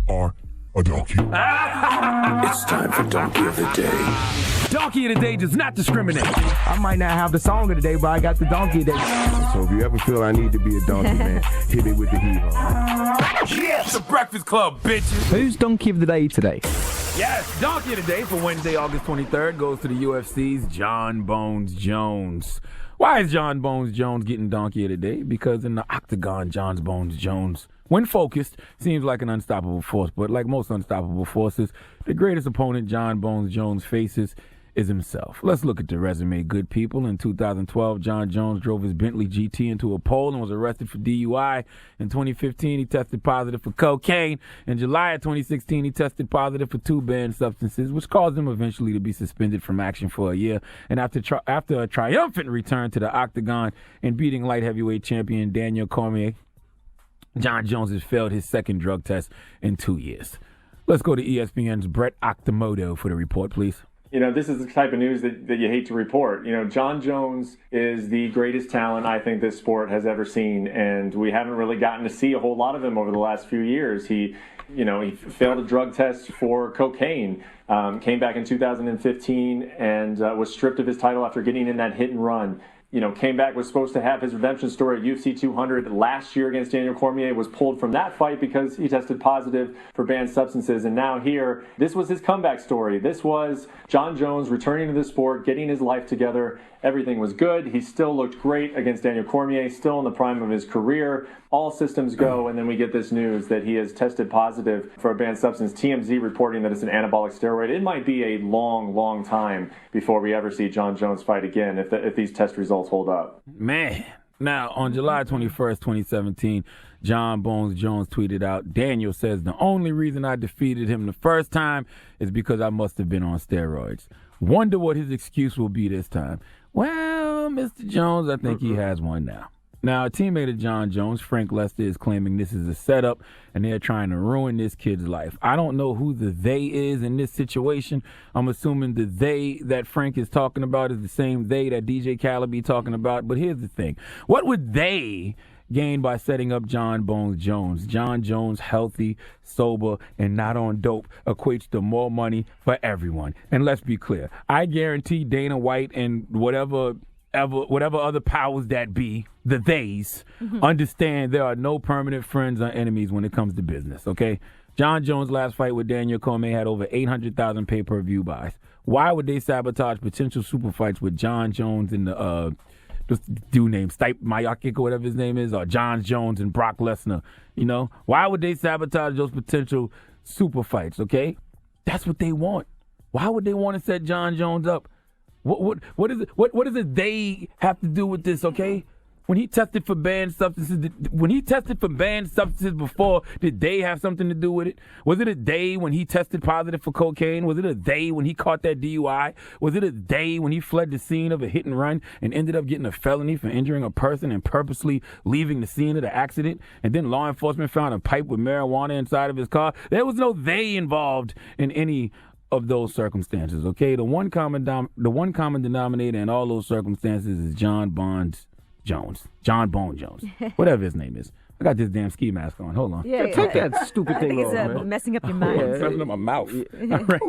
are a donkey. It's time for Donkey of the Day. Donkey of the Day does not discriminate. I might not have the song of the day, but I got the donkey of the day. So if you ever feel I need to be a donkey, man, hit me with the hee-haw. Yes, the Breakfast Club, bitches. Who's donkey of the day today? Yes, Donkey of the Day for Wednesday, August 23rd goes to the UFC's John Bones Jones. Why is John Bones Jones getting Donkey of the Day? Because in the octagon, John Bones Jones, when focused, seems like an unstoppable force. But like most unstoppable forces, the greatest opponent John Bones Jones faces is himself. Let's look at the resume, good people. In 2012, John Jones drove his Bentley GT into a pole and was arrested for DUI. In 2015, he tested positive for cocaine. In July of 2016, he tested positive for 2 banned substances, which caused him eventually to be suspended from action for a year. And after a triumphant return to the octagon and beating light heavyweight champion Daniel Cormier, John Jones has failed his second drug test in 2 years. Let's go to ESPN's Brett Octomoto for the report, please. You know, this is the type of news that you hate to report. You know, John Jones is the greatest talent I think this sport has ever seen, and we haven't really gotten to see a whole lot of him over the last few years. He failed a drug test for cocaine, came back in 2015 and was stripped of his title after getting in that hit and run. You know, came back, was supposed to have his redemption story at UFC 200 last year against Daniel Cormier, was pulled from that fight because he tested positive for banned substances. And now here, this was his comeback story. This was John Jones returning to the sport, getting his life together. Everything was good. He still looked great against Daniel Cormier, still in the prime of his career. All systems go, and then we get this news that he has tested positive for a banned substance. TMZ reporting that it's an anabolic steroid. It might be a long, long time before we ever see John Jones fight again if these test results hold up. Man. Now, on July 21st, 2017, John Bones Jones tweeted out, "Daniel says the only reason I defeated him the first time is because I must have been on steroids. Wonder what his excuse will be this time." Well, Mr. Jones, I think he has one now. Now, a teammate of John Jones, Frank Lester, is claiming this is a setup and they're trying to ruin this kid's life. I don't know who the they is in this situation. I'm assuming the they that Frank is talking about is the same they that DJ Khaled be talking about. But here's the thing. What would they gain by setting up John Bones Jones? John Jones, healthy, sober, and not on dope, equates to more money for everyone. And let's be clear. I guarantee Dana White and whatever other powers that be, the theys, understand there are no permanent friends or enemies when it comes to business, okay? John Jones' last fight with Daniel Cormier had over 800,000 pay-per-view buys. Why would they sabotage potential super fights with John Jones and this dude named Stipe Miocic or whatever his name is, or John Jones and Brock Lesnar? You know, why would they sabotage those potential super fights, okay? That's what they want. Why would they want to set John Jones up? What does it they have to do with this, okay? When he tested for banned substances, before, did they have something to do with it? Was it a day when he tested positive for cocaine? Was it a day when he caught that DUI? Was it a day when he fled the scene of a hit and run and ended up getting a felony for injuring a person and purposely leaving the scene of the accident? And then law enforcement found a pipe with marijuana inside of his car? There was no they involved in any of those circumstances, okay? The one common denominator in all those circumstances is John Bone Jones, whatever his name is. I got this damn ski mask on. Hold on. Yeah, take that stupid thing off, man. Messing up your mind. It's messing up my mouth. All right.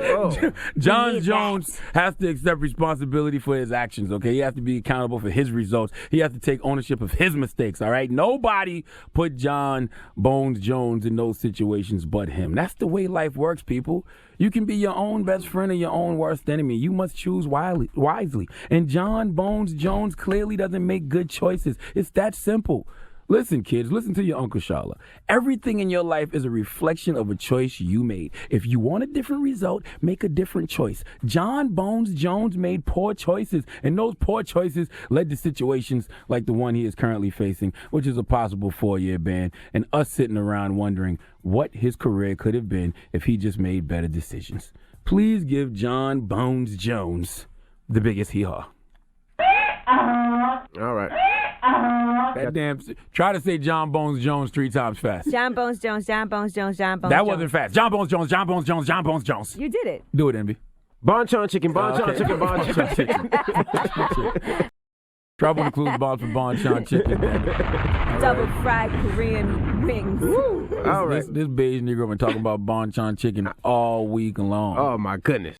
Whoa. John Jones has to accept responsibility for his actions, okay? He has to be accountable for his results. He has to take ownership of his mistakes, all right? Nobody put John Bones Jones in those situations but him. That's the way life works, people. You can be your own best friend or your own worst enemy. You must choose wisely. And John Bones Jones clearly doesn't make good choices. It's that simple. Listen, kids, listen to your Uncle Sharla. Everything in your life is a reflection of a choice you made. If you want a different result, make a different choice. John Bones Jones made poor choices, and those poor choices led to situations like the one he is currently facing, which is a possible 4-year ban, and us sitting around wondering what his career could have been if he just made better decisions. Please give John Bones Jones the biggest hee-haw. All right. That damn. Try to say John Bones Jones 3 times fast. John Bones Jones, John Bones Jones, John Bones That Jones. wasn't fast. John Bones Jones, John Bones Jones, John Bones Jones. You did it. Do it, Envy. Bonchon chicken, bonchon chicken, bonchon chicken. Trouble includes balls for bonchon chicken. Double fried Korean wings. All right. This beige Negro been talking about bonchon chicken all week long. Oh, my goodness.